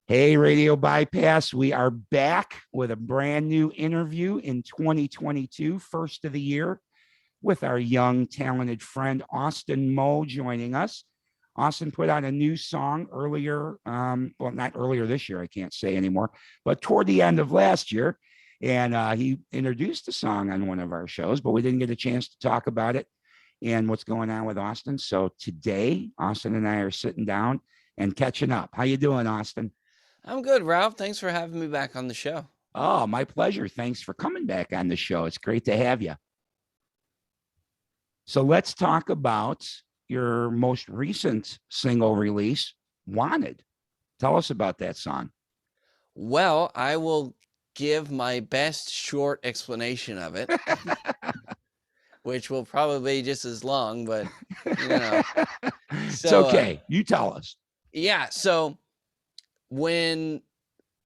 Hey, Radio Bypass. We are back with a brand new interview in 2022, first of the year, with our young, talented friend, Austin Moe, joining us. Austin put out a new song earlier, well, not earlier this year, I can't say anymore, but toward the end of last year. And he introduced the song on one of our shows, but we didn't get a chance to talk about it and what's going on with Austin. So today, Austin and I are sitting down and catching up. How you doing, Austin? I'm good, Ralph. Thanks for having me back on the show. Oh, my pleasure. Thanks for coming back on the show. It's great to have you. So let's talk about your most recent single release, Wanted. Tell us about that song. Well, I will give my best short explanation of it, which will probably be just as long, but you know. It's So, okay. You tell us. yeah. So when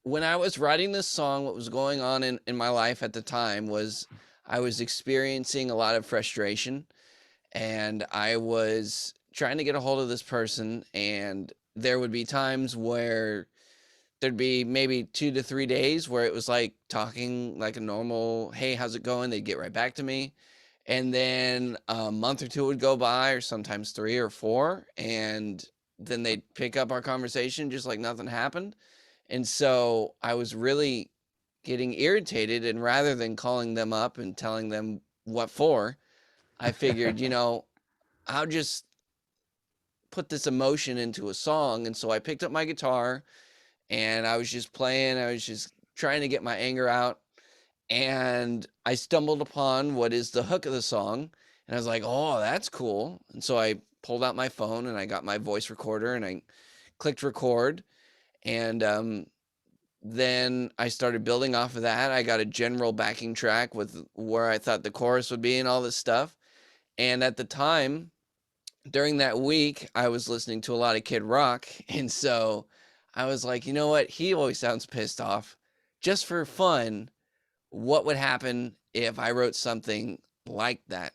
when I was writing this song, what was going on in my life at the time was I was experiencing a lot of frustration, and I was trying to get a hold of this person, and there would be times where there'd be maybe 2 to 3 days where it was like talking like a normal, hey, how's it going? They'd get right back to me. And then a month or two would go by, or sometimes 3 or 4. And then they'd pick up our conversation just like nothing happened. And so I was really getting irritated. And rather than calling them up and telling them what for, I figured, I'll just put this emotion into a song. And so I picked up my guitar and I was just playing. I was just trying to get my anger out. And I stumbled upon what is the hook of the song. And I was like, oh, that's cool. And so I pulled out my phone and I got my voice recorder and I clicked record. And then I started building off of that. I got a general backing track with where I thought the chorus would be and all this stuff. And at the time, during that week, I was listening to a lot of Kid Rock. And so I was like, you know what? He always sounds pissed off. Just for fun, what would happen if I wrote something like that?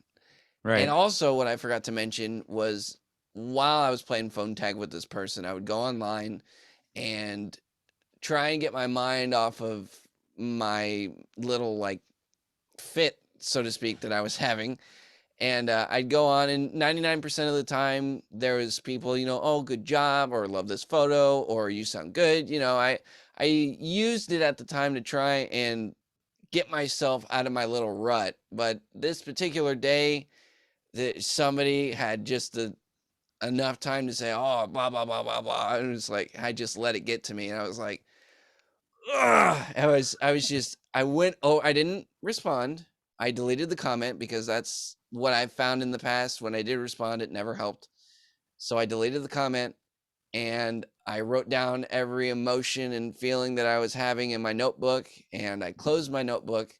And Right. also, what I forgot to mention was while I was playing phone tag with this person, I would go online and try and get my mind off of my little like fit, so to speak, that I was having. And I'd go on, and 99% of the time, there was people, oh, good job, or love this photo, or you sound good. I used it at the time to try and get myself out of my little rut. But this particular day, somebody had just enough time to say, oh, blah, blah, blah, blah, blah. And it's like, I just let it get to me. And I was like, ugh. I didn't respond. I deleted the comment because that's what I found in the past. When I did respond, it never helped. So I deleted the comment and I wrote down every emotion and feeling that I was having in my notebook, and I closed my notebook.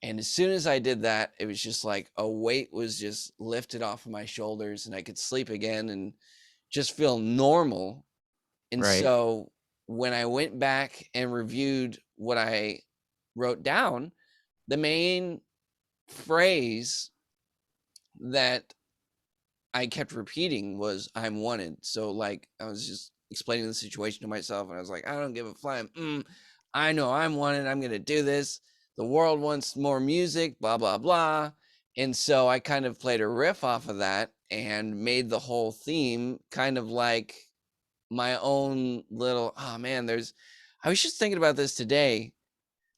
And as soon as I did that, it was just like a weight was just lifted off of my shoulders and I could sleep again and just feel normal. And Right. so when I went back and reviewed what I wrote down, the main phrase that I kept repeating was "I'm wanted." So like I was just explaining the situation to myself, and I was like, I don't give a flying. I know I'm wanted. I'm gonna do this. The world wants more music. Blah blah blah. And so I kind of played a riff off of that and made the whole theme kind of like my own little. Oh man, I was just thinking about this today.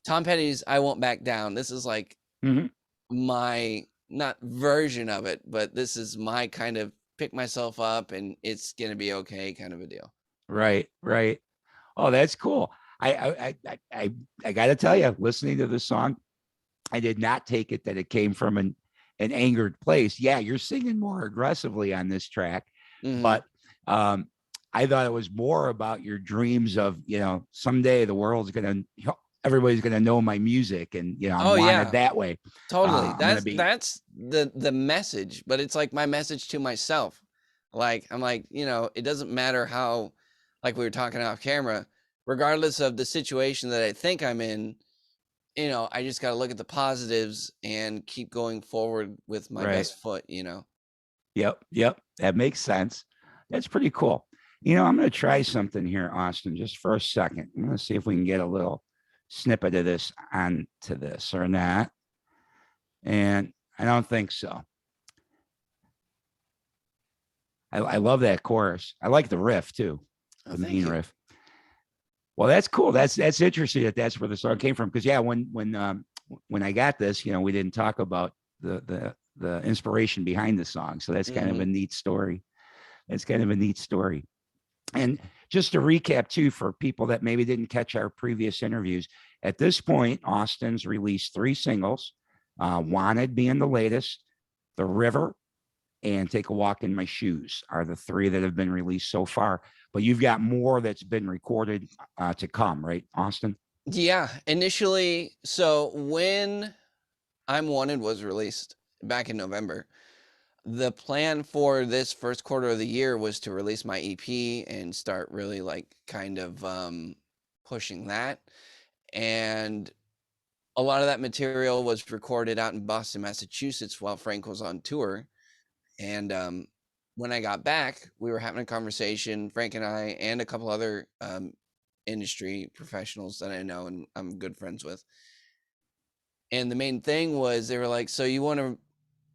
Tom Petty's "I Won't Back Down." This is like Mhm. my not version of it, but this is my kind of pick myself up and it's gonna be okay kind of a deal. Right. Right. Oh, that's cool. I got to tell you, listening to the song, I did not take it that it came from an angered place. Yeah, you're singing more aggressively on this track, Mm-hmm. but um, I thought it was more about your dreams of, someday the world's gonna, everybody's gonna know my music, and I'm Oh wanted yeah, that way. totally. I'm gonna That's be that's the message, but it's like my message to myself. Like I'm like, it doesn't matter how, like we were talking off camera, regardless of the situation that I think I'm in, I just got to look at the positives and keep going forward with my right. best foot. Yep, that makes sense. That's pretty cool. I'm going to try something here, Austin, just for a second. I'm going to see if we can get a little snippet of this onto this or not. And I don't think so. I love that chorus. I like the riff too, the main riff. Well, that's cool. That's interesting that's where the song came from. Because yeah, when I got this, we didn't talk about the inspiration behind the song. So that's kind of a neat story. That's kind of a neat story. And just to recap too, for people that maybe didn't catch our previous interviews, at this point, Austin's released 3 singles, Wanted being the latest, The River, and Take a Walk in My Shoes are the 3 that have been released so far. But you've got more that's been recorded to come, right, Austin? Yeah, initially. So when I'm Wanted was released back in November, the plan for this first quarter of the year was to release my EP and start really like kind of pushing that. And a lot of that material was recorded out in Boston, Massachusetts while Frank was on tour. And when I got back, we were having a conversation, Frank and I, and a couple other industry professionals that I know and I'm good friends with. And the main thing was they were like, so you want to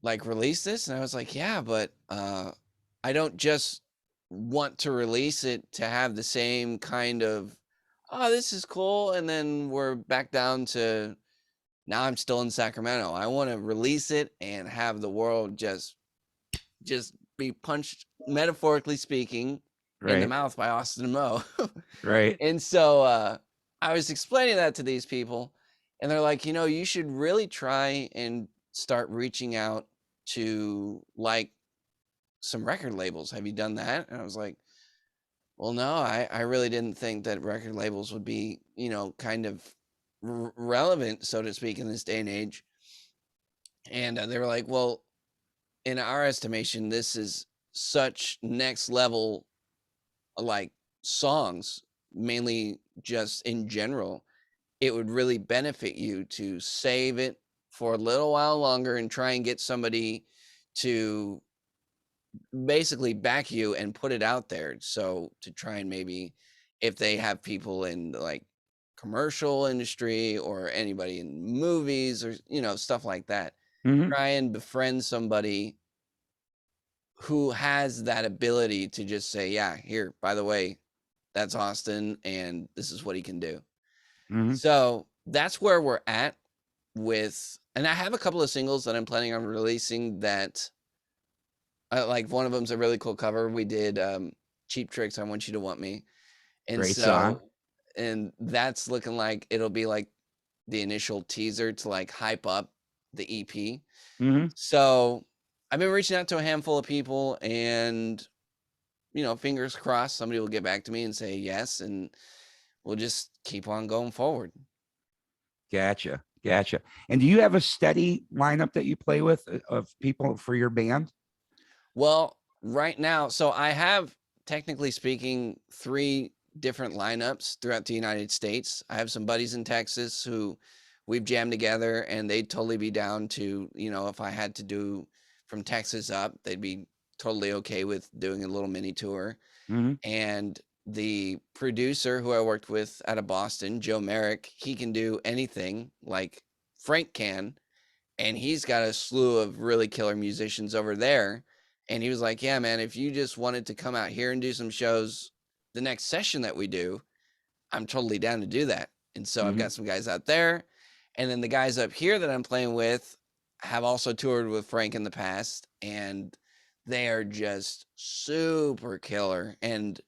like release this? And I was like, yeah, but I don't just want to release it to have the same kind of, oh, this is cool. And then we're back down to now I'm still in Sacramento. I want to release it and have the world just be punched, metaphorically speaking, in the mouth by Austin and Mo. Right. And so I was explaining that to these people, and they're like, you should really try and start reaching out to like some record labels. Have you done that? And I was like, well, no, I really didn't think that record labels would be, kind of relevant, so to speak, in this day and age. And they were like, well, in our estimation, this is such next level, like songs, mainly just in general. It would really benefit you to save it for a little while longer and try and get somebody to basically back you and put it out there. So to try and maybe if they have people in like commercial industry or anybody in movies or, stuff like that, try and befriend somebody who has that ability to just say, yeah, here, by the way, that's Austin and this is what he can do. So that's where we're at with, and I have a couple of singles that I'm planning on releasing that like one of them's a really cool cover. We did Cheap Tricks, I Want You to Want Me. And great song. And that's looking like it'll be like the initial teaser to like hype up the EP. So I've been reaching out to a handful of people and, fingers crossed somebody will get back to me and say yes. And we'll just keep on going forward. Gotcha. And do you have a steady lineup that you play with of people for your band? Well, right now, so I have, technically speaking, 3 different lineups throughout the United States. I have some buddies in Texas who we've jammed together and they'd totally be down to, if I had to do from Texas up, they'd be totally okay with doing a little mini tour. And the producer who I worked with out of Boston, Joe Merrick, he can do anything like Frank can. And he's got a slew of really killer musicians over there. And he was like, yeah, man, if you just wanted to come out here and do some shows the next session that we do, I'm totally down to do that. And so I've got some guys out there. And then the guys up here that I'm playing with have also toured with Frank in the past. And they are just super killer. And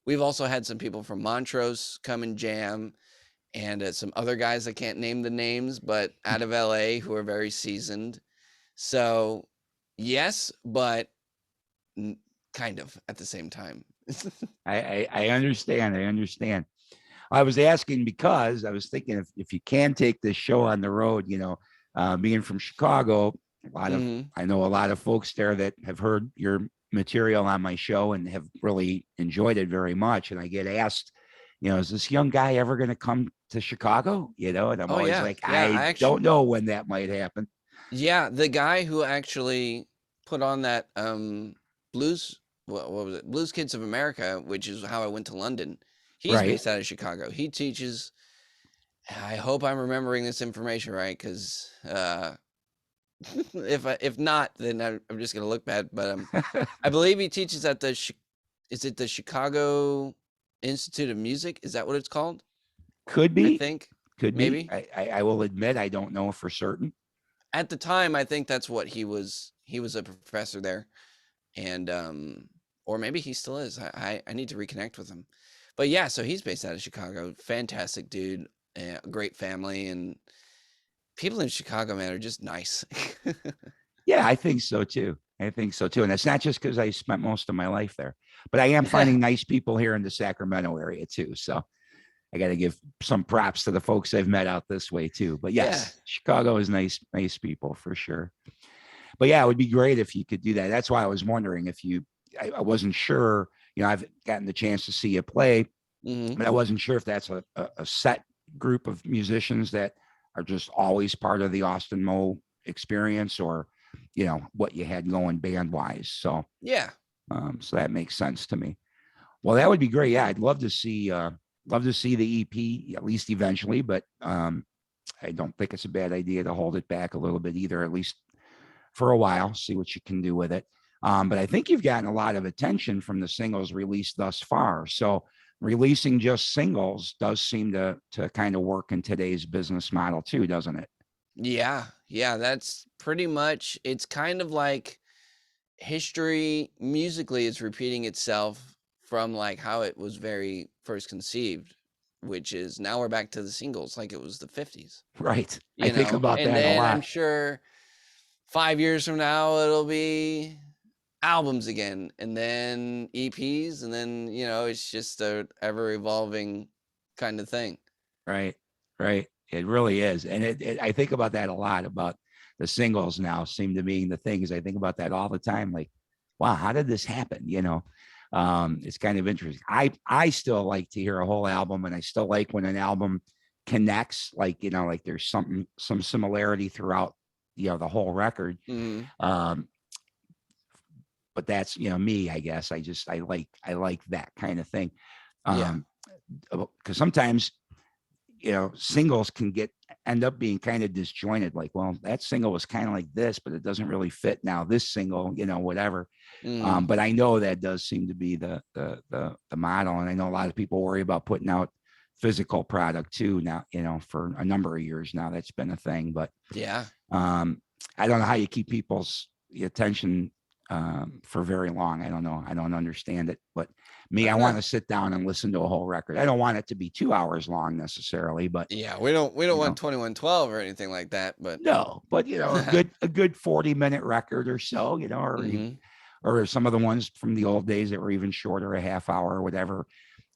we've also had some people from Montrose come and jam. And some other guys I can't name the names, but out of LA who are very seasoned. So yes, but kind of at the same time. I understand. I was asking because I was thinking if you can take this show on the road, being from Chicago, I know a lot of folks there that have heard your material on my show and have really enjoyed it very much. And I get asked, is this young guy ever going to come to Chicago? And I'm always like, I don't know when that might happen. Yeah, the guy who actually put on that blues what was it? Blues Kids of America, which is how I went to London. He's Right. based out of Chicago. He teaches. I hope I'm remembering this information right, because if not, then I'm just gonna look bad. But I believe he teaches at the is it the Chicago Institute of Music? Is that what it's called? Could I be. think Could be. maybe. I will admit I don't know for certain. At the time, I think that's what he was. He was a professor there, and or maybe he still is. I need to reconnect with him. But yeah, so he's based out of Chicago. Fantastic dude, great family, and people in Chicago, man, are just nice. Yeah, I think so too. I think so too. And it's not just because I spent most of my life there, but I am finding nice people here in the Sacramento area too. So I got to give some props to the folks I've met out this way too. But yes, Yeah. Chicago is nice people for sure. But yeah, it would be great if you could do that. That's why I was wondering if you, I wasn't sure, I've gotten the chance to see you play, Mm-hmm. but I wasn't sure if that's a set group of musicians that are just always part of the Austin Mo experience, or, what you had going band wise. So, Yeah. so that makes sense to me. Well, that would be great. Yeah, I'd love to see the EP at least eventually, but I don't think it's a bad idea to hold it back a little bit either, at least for a while, see what you can do with it. But I think you've gotten a lot of attention from the singles released thus far. So releasing just singles does seem to kind of work in today's business model too, doesn't it? Yeah. Yeah. That's pretty much, it's kind of like history musically is repeating itself from like how it was very first conceived, which is now we're back to the singles like it was the 50s, Right. I think about and that a then I'm lot. sure 5 years from now it'll be albums again, and then EPs, and then it's just a ever evolving kind of thing. Right. Right. It really is. And I think about that a lot, about the singles now seem to be the things. I think about that all the time. Like, wow, how did this happen? It's kind of interesting. I still like to hear a whole album, and I still like when an album connects, like, like there's some similarity throughout, the whole record. Mm-hmm. But that's, me, I guess. I like that kind of thing. Yeah. Because sometimes, singles can end up being kind of disjointed. Like, well, that single was kind of like this, but it doesn't really fit now. This single, whatever. Mm-hmm. But I know that does seem to be the model, and I know a lot of people worry about putting out physical product too now. For a number of years now, that's been a thing. But Yeah. I don't know how you keep people's attention for very long. I don't know. I don't understand it. But me, I want to sit down and listen to a whole record. I don't want it to be 2 hours long necessarily, but Yeah, we don't want 2112 or anything like that, but no, but a good 40-minute record or so, mm-hmm. or some of the ones from the old days that were even shorter, a half hour or whatever.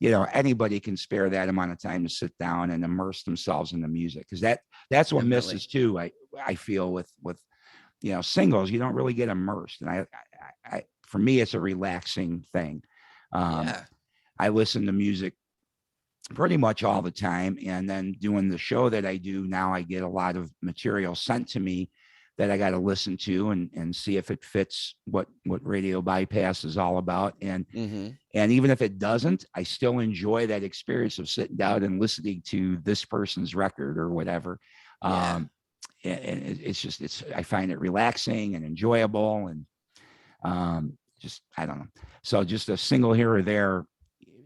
Anybody can spare that amount of time to sit down and immerse themselves in the music, because that's what Definitely. misses too. I feel with singles, you don't really get immersed, and I for me, it's a relaxing thing. Yeah. I listen to music pretty much all the time, and then doing the show that I do now, I get a lot of material sent to me that I got to listen to and see if it fits what RadioBypass is all about. And Mm-hmm. and even if it doesn't, I still enjoy that experience of sitting down and listening to this person's record or whatever. Yeah. And I find it relaxing and enjoyable, and just, I don't know. So just a single here or there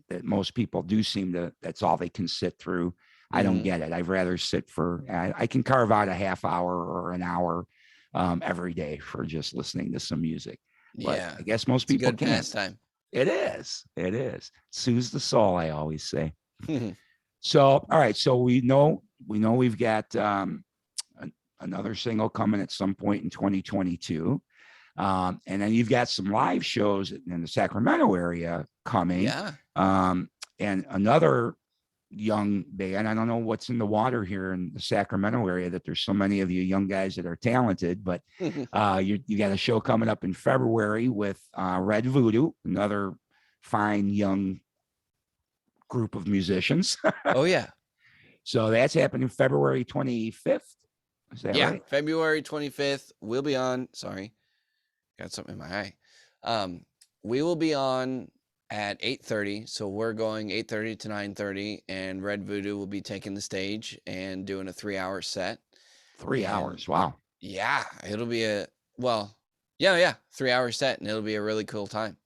that most people do seem to, that's all they can sit through. I don't Mm-hmm. get it. I'd rather sit I can carve out a half hour or an hour every day for just listening to some music. But Yeah. I guess most It's a people good can't. pastime. It is. It is. Soothes the soul, I always say. So, all right. So we know we've got another single coming at some point in 2022. And then you've got some live shows in the Sacramento area coming. Yeah. And another young band. I don't know what's in the water here in the Sacramento area that there's so many of you young guys that are talented, but you got a show coming up in February with Red Voodoo, another fine young group of musicians. Oh yeah. So that's happening February 25th. Is that right? February 25th. We'll be on. Sorry, got something in my eye. we will be on at 8:30. So we're going 8:30 to 9:30, and Red Voodoo will be taking the stage and doing a 3-hour set. 3 And hours. Wow. yeah, it'll be yeah, 3-hour set, and it'll be a really cool time.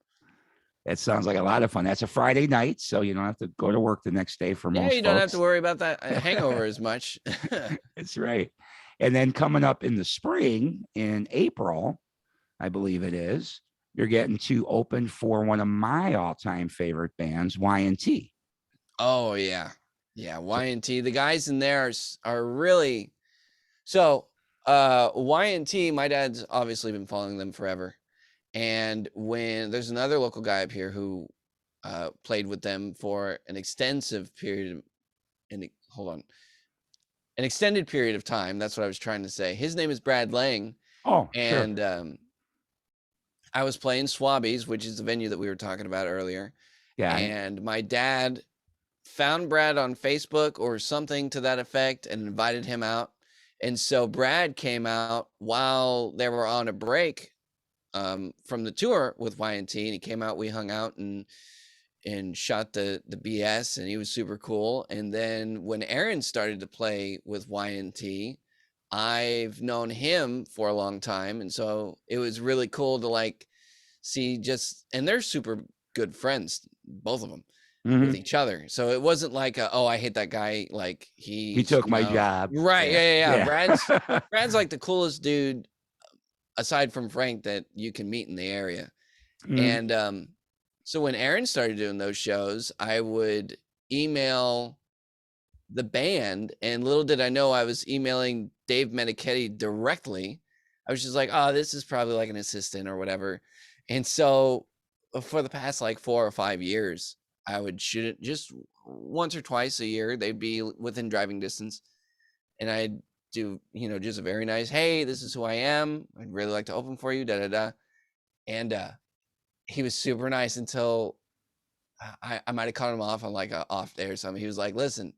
That sounds like a lot of fun. That's a Friday night, so you don't have to go to work the next day for Yeah, most you don't have to folks. worry about that hangover as much. That's right. And then coming up in the spring, in April, I believe it is, you're getting to open for one of my all-time favorite bands, Y&T. Oh yeah, yeah. So, Y&T, the guys in there are really so. Y&T, my dad's obviously been following them forever, and when there's another local guy up here who played with them for an extensive period, hold on, an extended period of time. That's what I was trying to say. His name is Brad Lang, oh, sure. and I was playing Swabbies, which is the venue that we were talking about earlier, Yeah. and my dad found Brad on Facebook or something to that effect and invited him out. And so Brad came out while they were on a break from the tour with Y&T, and he came out. We hung out and shot the BS, and he was super cool. And then when Aaron started to play with Y&T, I've known him for a long time, and so it was really cool to like see and they're super good friends, both of them, with each other. So it wasn't like oh, I hate that guy, like He took my job. Right. Yeah. Yeah. Brad's like the coolest dude aside from Frank that you can meet in the area. Mhm. And so when Aaron started doing those shows, I would email the band, and little did I know I was emailing Dave Menichetti directly. I was just like, oh, this is probably like an assistant or whatever. And so for the past like 4 or 5 years, I would shoot it just once or twice a year. They'd be within driving distance, and I'd do, just a very nice, hey, this is who I am. I'd really like to open for you, da-da-da. And he was super nice until I might have cut him off on like a off day or something. He was like, listen,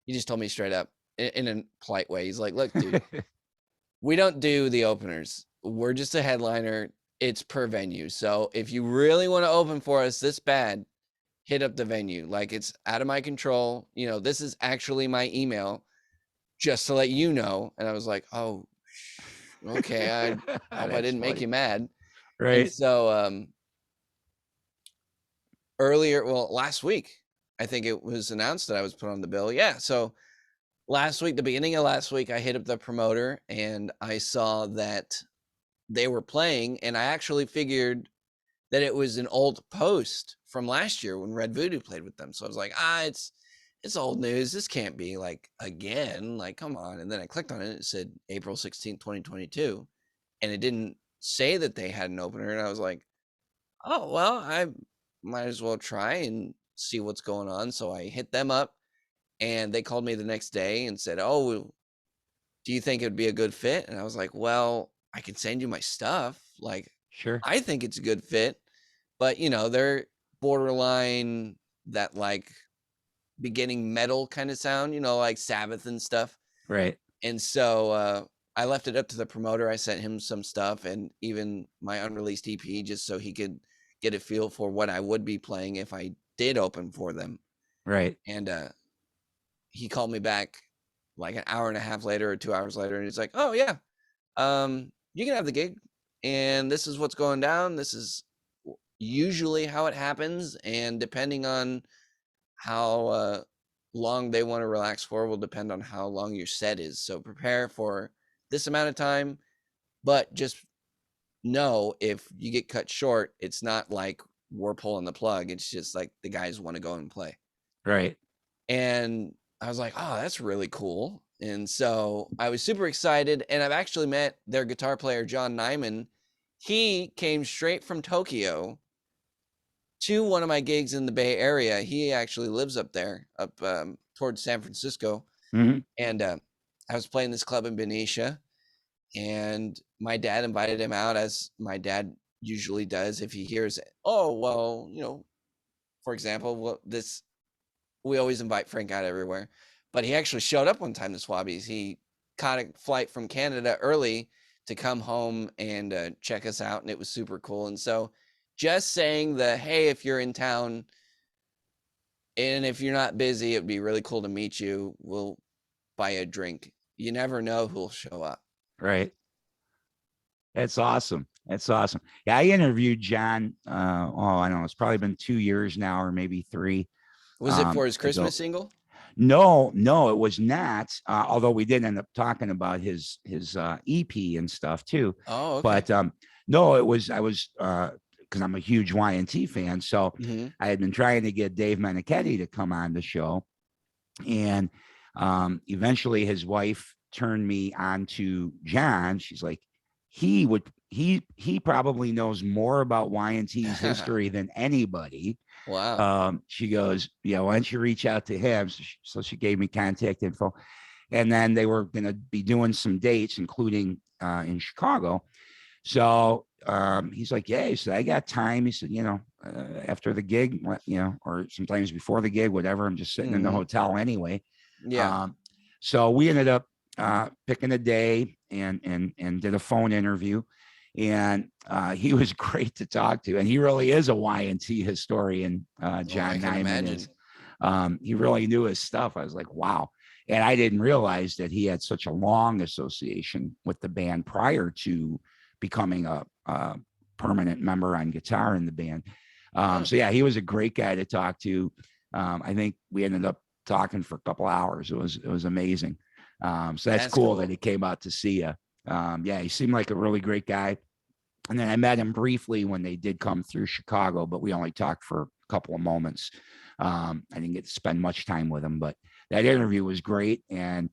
he just told me straight up in a polite way. He's like, look, dude, we don't do the openers. We're just a headliner. It's per venue. So if you really want to open for us this bad, hit up the venue. Like, it's out of my control. This is actually my email, just to let you know. And I was like, oh, okay. I hope I didn't make you mad. And Right. so last week, I think it was announced that I was put on the bill. Yeah. So the beginning of last week, I hit up the promoter and I saw that they were playing, and I actually figured that it was an old post from last year when Red Voodoo played with them. So I was like, it's old news. This can't be like again, like, come on. And then I clicked on it. It said April 16th, 2022. And it didn't say that they had an opener. And I was like, oh, well, I might as well try and see what's going on. So I hit them up, and they called me the next day and said, oh, do you think it would be a good fit? And I was like, well, I can send you my stuff. Like, Sure. I think it's a good fit, but they're borderline that like beginning metal kind of sound, like Sabbath and stuff. Right. And so I left it up to the promoter. I sent him some stuff and even my unreleased EP, just so he could get a feel for what I would be playing if I did open for them. Right. And he called me back like an hour and a half later or 2 hours later, and he's like, oh yeah, you can have the gig, and this is what's going down. This is usually how it happens, and depending on how long they want to relax for will depend on how long your set is. So prepare for this amount of time, but just know if you get cut short, it's not like we're pulling the plug. It's just like the guys want to go and play. Right. And I was like, oh, that's really cool. And so I was super excited. And I've actually met their guitar player, John Nyman. He came straight from Tokyo to one of my gigs in the Bay Area. He actually lives up there, up towards San Francisco. Mhm. And I was playing this club in Benicia, and my dad invited him out, as my dad usually does if he hears it. Oh, well, for example, we always invite Frank out everywhere, but he actually showed up one time to Swabbies. He caught a flight from Canada early to come home and check us out, and it was super cool. And so just saying hey, if you're in town and if you're not busy, it'd be really cool to meet you. We'll buy a drink. You never know who'll show up. Right. That's awesome. That's awesome. Yeah, I interviewed John. I don't know. It's probably been 2 years now, or maybe 3. Was it for his ago. Christmas single? No, it was not. Although we did end up talking about his EP and stuff too. Oh, okay. But no, I was because I'm a huge Y&T fan, so I had been trying to get Dave Meniketti to come on the show, and eventually his wife turned me on to John. She's like, he probably knows more about Y&T's history than anybody. Wow. She goes, yeah, why don't you reach out to him? So she gave me contact info, and then they were going to be doing some dates, including in Chicago. So he's like, yeah, he said, I got time. He said, after the gig, or sometimes before the gig, whatever, I'm just sitting in the hotel anyway. Yeah. So we ended up picking a day and did a phone interview, and he was great to talk to, and he really is a Y&T historian. John Nyman is. He really knew his stuff. I was like, wow. And I didn't realize that he had such a long association with the band prior to becoming a permanent member on guitar in the band. So yeah, he was a great guy to talk to. I think we ended up talking for a couple hours. It was amazing. So that's cool that he came out to see you. Yeah, he seemed like a really great guy. And then I met him briefly when they did come through Chicago, but we only talked for a couple of moments. I didn't get to spend much time with him, but that interview was great and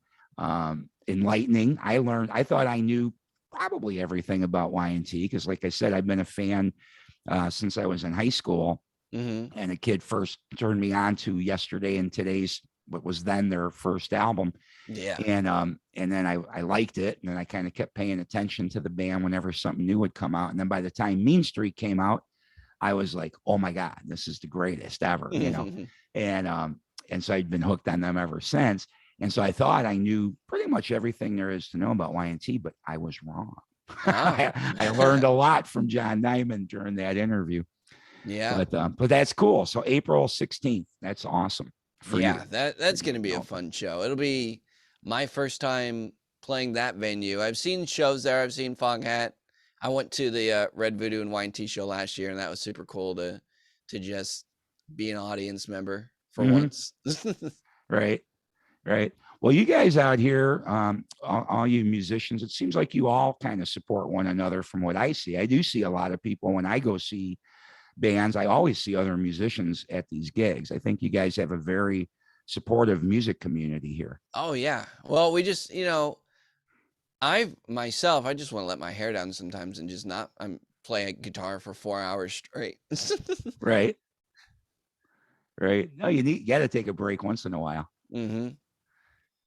enlightening. I thought I knew probably everything about Y&T because, like I said, I've been a fan since I was in high school. And a kid first turned me on to Yesterday and Today's, what was then their first album. Yeah. And then I liked it. And then I kind of kept paying attention to the band whenever something new would come out. And then by the time Mean Street came out, I was like, oh my God, this is the greatest ever, And so I'd been hooked on them ever since. And so I thought I knew pretty much everything there is to know about Y&T, but I was wrong. I learned a lot from John Nyman during that interview. Yeah. But that's cool. So April 16th, that's awesome. That's going to be a fun show. It'll be my first time playing that venue. I've seen shows there. I've seen Foghat. I went to the Red Voodoo and Y&T show last year, and that was super cool to just be an audience member for once. Right. Well, you guys out here, all you musicians, it seems like you all kind of support one another from what I see. I do see a lot of people when I go see bands. I always see other musicians at these gigs. I think you guys have a very supportive music community here. Oh, yeah. Well, we just, I just want to let my hair down sometimes and just play a guitar for 4 hours straight. Right. No, you got to take a break once in a while.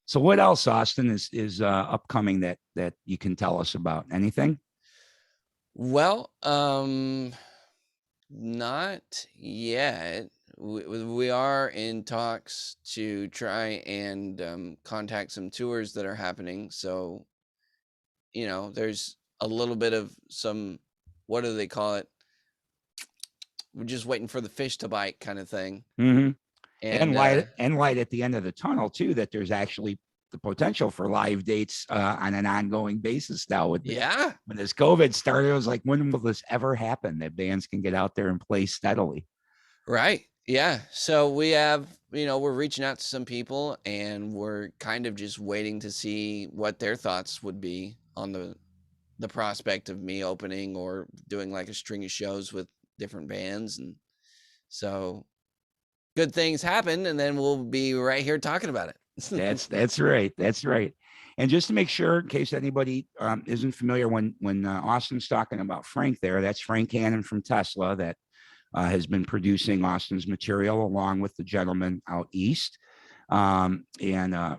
So what else, Austin, is upcoming that you can tell us about? Anything? Well, not yet. We are in talks to try and contact some tours that are happening. So, there's a little bit of some, what do they call it? We're just waiting for the fish to bite kind of thing. And light at the end of the tunnel too, that there's actually the potential for live dates on an ongoing basis now. When this COVID started, it was like, when will this ever happen that bands can get out there and play steadily? Right. Yeah. So we have, we're reaching out to some people and we're kind of just waiting to see what their thoughts would be on the prospect of me opening or doing like a string of shows with different bands. And so good things happen, and then we'll be right here talking about it. That's right. And just to make sure, in case anybody isn't familiar, when Austin's talking about Frank there, that's Frank Hannon from Tesla that has been producing Austin's material along with the gentleman out east. And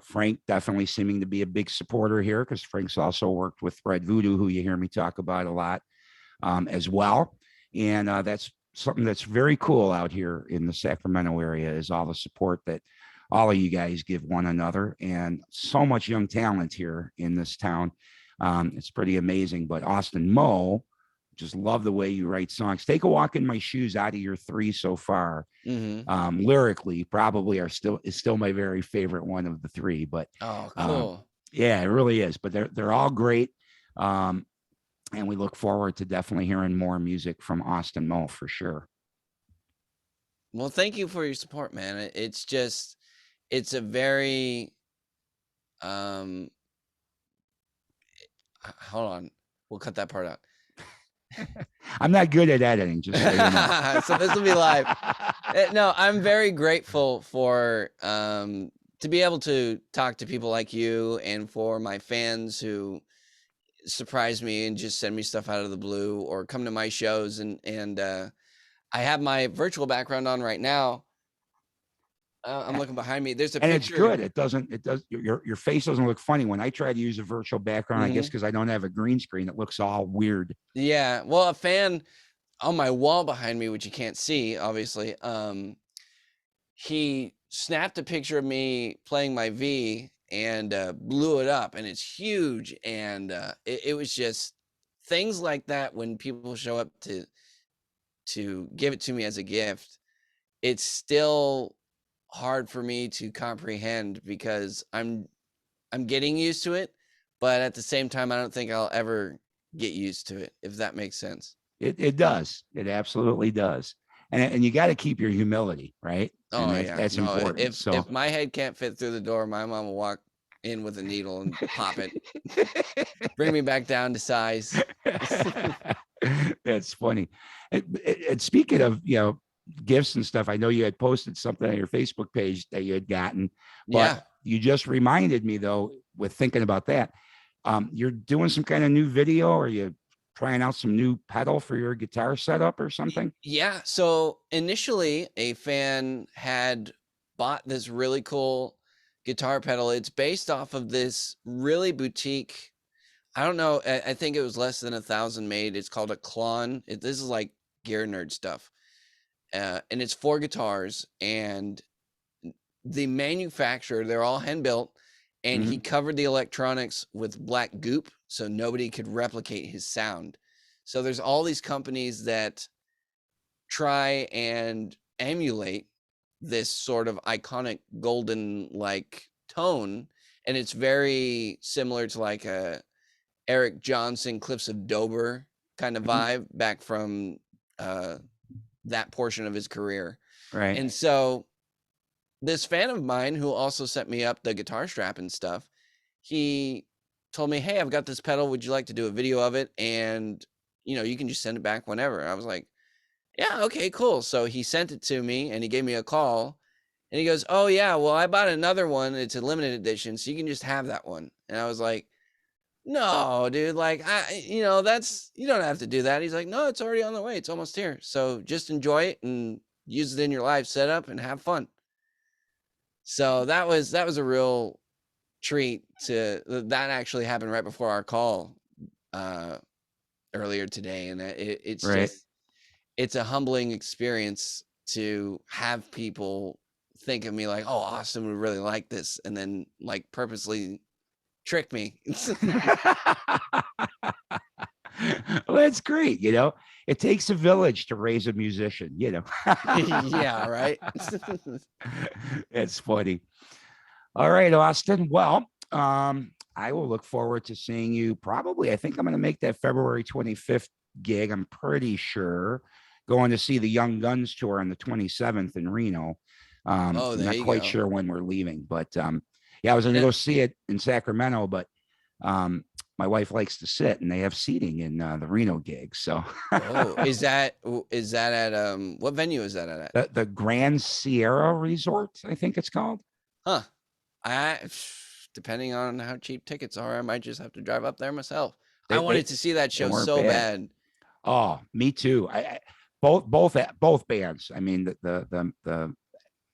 Frank definitely seeming to be a big supporter here, because Frank's also worked with Red Voodoo, who you hear me talk about a lot as well. And that's something that's very cool out here in the Sacramento area, is all the support that all of you guys give one another, and so much young talent here in this town. It's pretty amazing. But Austin Moe just love the way you write songs. Take a Walk in My Shoes, out of your 3 so far, Mm-hmm. lyrically probably is still my very favorite one of the 3. But Oh, cool. yeah, it really is. But they're all great. And we look forward to definitely hearing more music from Austin Moe for sure. Well, thank you for your support, man. It's just, it's a very, um, hold on, we'll cut that part out. I'm not good at editing, just so you know. So this will be live. No, I'm very grateful for to be able to talk to people like you, and for my fans who surprise me and just send me stuff out of the blue, or come to my shows. And I have my virtual background on right now. I'm looking behind me. There's a And picture. it's good. It does your face doesn't look funny when I try to use a virtual background. I guess because I don't have a green screen, it looks all weird. Yeah. Well, a fan on my wall behind me, which you can't see, obviously, he snapped a picture of me playing my V and blew it up, and it's huge. And it was just things like that. When people show up to give it to me as a gift, it's still hard for me to comprehend, because I'm getting used to it, but at the same time, I don't think I'll ever get used to it, if that makes sense. It does. It absolutely does. And you got to keep your humility, right? Oh, And yeah. that's No, important. So if my head can't fit through the door, my mom will walk in with a needle and pop it, bring me back down to size. that's funny. And speaking of, gifts and stuff, I know you had posted something on your Facebook page that you had gotten, but Yeah. you just reminded me though, with thinking about that, you're doing some kind of new video, or you trying out some new pedal for your guitar setup or something? Yeah. So initially, a fan had bought this really cool guitar pedal. It's based off of this really boutique. I don't know. I think it was less than 1,000 made. It's called a Klon. This is like gear nerd stuff. And it's 4 guitars, and the manufacturer, they're all hand built, and he covered the electronics with black goop so nobody could replicate his sound. So there's all these companies that try and emulate this sort of iconic golden like tone, and it's very similar to like a Eric Johnson Cliffs of Dover kind of vibe back from that portion of his career. Right. And so this fan of mine, who also sent me up the guitar strap and stuff, he told me, "Hey, I've got this pedal. Would you like to do a video of it? And you can just send it back whenever." I was like, "Yeah, okay, cool." So he sent it to me, and he gave me a call, and he goes, "Oh yeah, well, I bought another one. It's a limited edition, so you can just have that one." And I was like, "No, dude, like that's, you don't have to do that." He's like, "No, it's already on the way. It's almost here. So just enjoy it and use it in your live setup and have fun." So that was a real treat. That actually happened right before our call earlier today, and it's Right. just, it's a humbling experience to have people think of me like, "Oh, Austin would really like this," and then like purposely trick me. Well, that's great. It takes a village to raise a musician, Yeah, right. It's funny. All right, Austin. Well, I will look forward to seeing you probably. I think I'm going to make that February 25th gig. I'm pretty sure going to see the Young Guns tour on the 27th in Reno. Oh, I'm there not you quite go. sure when we're leaving, but yeah, I was going to go see it in Sacramento, but my wife likes to sit, and they have seating in the Reno gig. So Oh, is that at what venue is that at? the Grand Sierra Resort, I think it's called. Huh. Depending on how cheap tickets are, I might just have to drive up there myself. I wanted to see that show so bad. Oh, me too. Both bands. I mean, the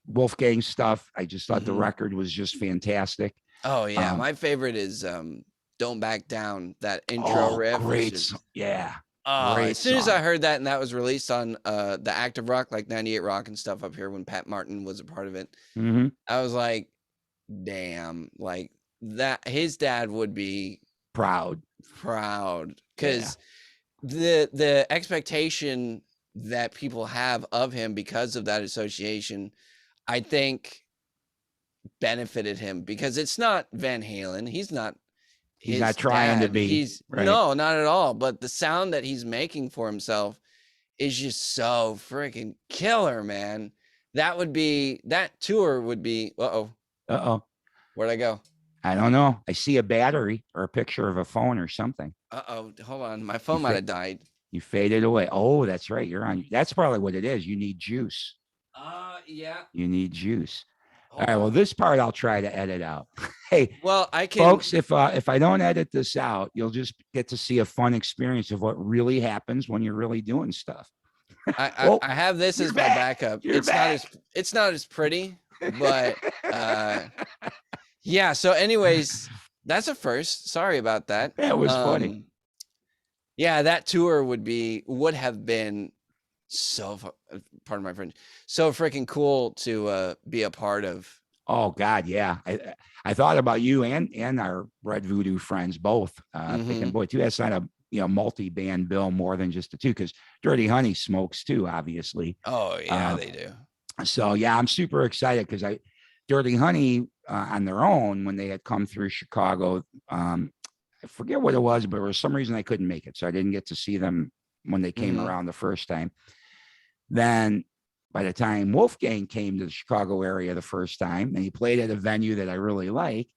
Wolfgang stuff. I just thought the record was just fantastic. Oh yeah, my favorite is "Don't Back Down." That intro riff. Great. Just, yeah. as soon as I heard that, and that was released on the Active Rock, like 98 Rock and stuff up here when Pat Martin was a part of it, I was like, damn, like that. His dad would be proud because the expectation that people have of him because of that association, I think benefited him, because it's not Van Halen. He's not He's not his trying to dad. be, He's right. no, not at all. But the sound that he's making for himself is just so freaking killer, man. That tour would be, Uh-oh. Where'd I go? I don't know. I see a battery or a picture of a phone or something. Hold on. My phone might have died. You faded away. Oh, that's right. You're on. That's probably what it is. You need juice. Yeah. You need juice. Hold All right. on. Well, this part I'll try to edit out. Hey, well, I can, folks, if I don't edit this out, you'll just get to see a fun experience of what really happens when you're really doing stuff. I have this as my backup. It's not as pretty, but yeah. So, anyways, that's a first. Sorry about that. That was funny. Yeah, that tour would have been so, pardon my French, so freaking cool to be a part of. Oh God, yeah. I thought about you and our Red Voodoo friends both. Thinking, boy, too, that's not a multi-band bill more than just the two, because Dirty Honey smokes too, obviously. Oh yeah, they do. So yeah, I'm super excited because Dirty Honey on their own, when they had come through Chicago, I forget what it was, but for some reason I couldn't make it, so I didn't get to see them when they came around the first time. Then by the time Wolfgang came to the Chicago area the first time, and he played at a venue that I really like,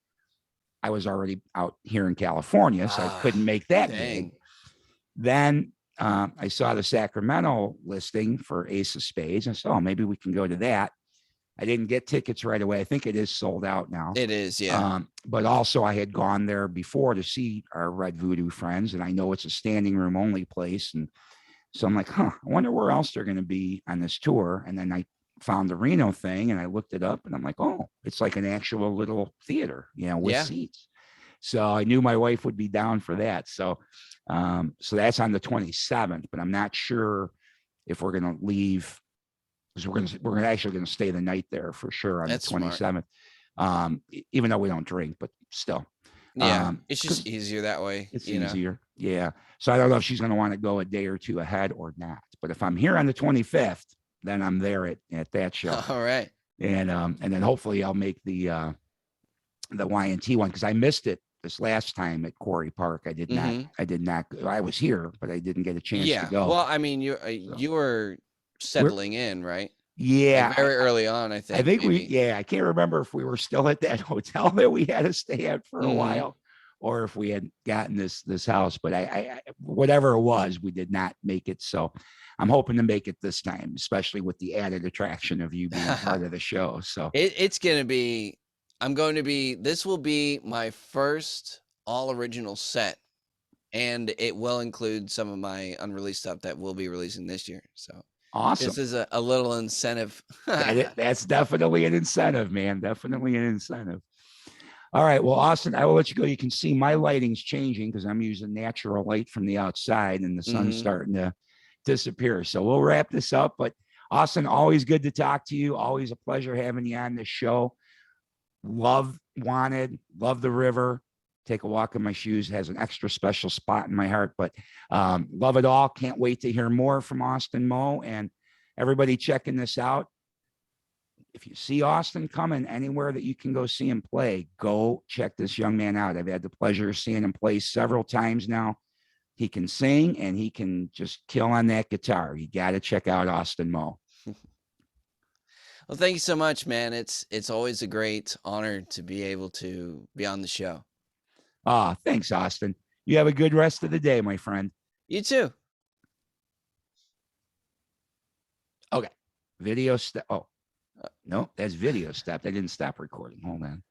I was already out here in California, so I couldn't make that gig. Then I saw the Sacramento listing for Ace of Spades. And I said, oh, maybe we can go to that. I didn't get tickets right away. I think it is sold out now. It is, yeah. But also I had gone there before to see our Red Voodoo friends, and I know it's a standing room only place. And so I'm like, I wonder where else they're going to be on this tour. And then I found the Reno thing and I looked it up, and I'm like, oh, it's like an actual little theater, with seats. So I knew my wife would be down for that. So that's on the 27th, but I'm not sure if we're going to leave, because we're actually going to stay the night there for sure on the 27th. Even though we don't drink, but still. Yeah, it's just easier that way. It's easier. Yeah. So I don't know if she's going to want to go a day or two ahead or not. But if I'm here on the 25th, then I'm there at that show. All right. And then hopefully I'll make the Y&T one, because I missed it this last time at Quarry Park. I did not. I was here, but I didn't get a chance to go. Well, I mean, you were settling in, right? Yeah. Like very early on, I think. I think I can't remember if we were still at that hotel that we had to stay at for a while, or if we had gotten this house, but I whatever it was, we did not make it. So I'm hoping to make it this time, especially with the added attraction of you being part of the show. So it's going to be, this will be my first all original set, and it will include some of my unreleased stuff that we'll be releasing this year. So awesome. This is a little incentive. That's definitely an incentive, man. Definitely an incentive. All right. Well, Austin, I will let you go. You can see my lighting's changing because I'm using natural light from the outside, and the sun's starting to disappear. So we'll wrap this up. But Austin, always good to talk to you. Always a pleasure having you on this show. Love Wanted, love the river. Take a Walk in My Shoes has an extra special spot in my heart, but love it all. Can't wait to hear more from Austin Moe, and everybody checking this out. If you see Austin coming anywhere that you can go see him play, go check this young man out. I've had the pleasure of seeing him play several times now. He can sing and he can just kill on that guitar. You got to check out Austin Moe. Well, thank you so much, man. It's always a great honor to be able to be on the show. Thanks, Austin. You have a good rest of the day, my friend. You too. Okay. Video step. Oh, no, that's video stopped. I didn't stop recording. Hold on.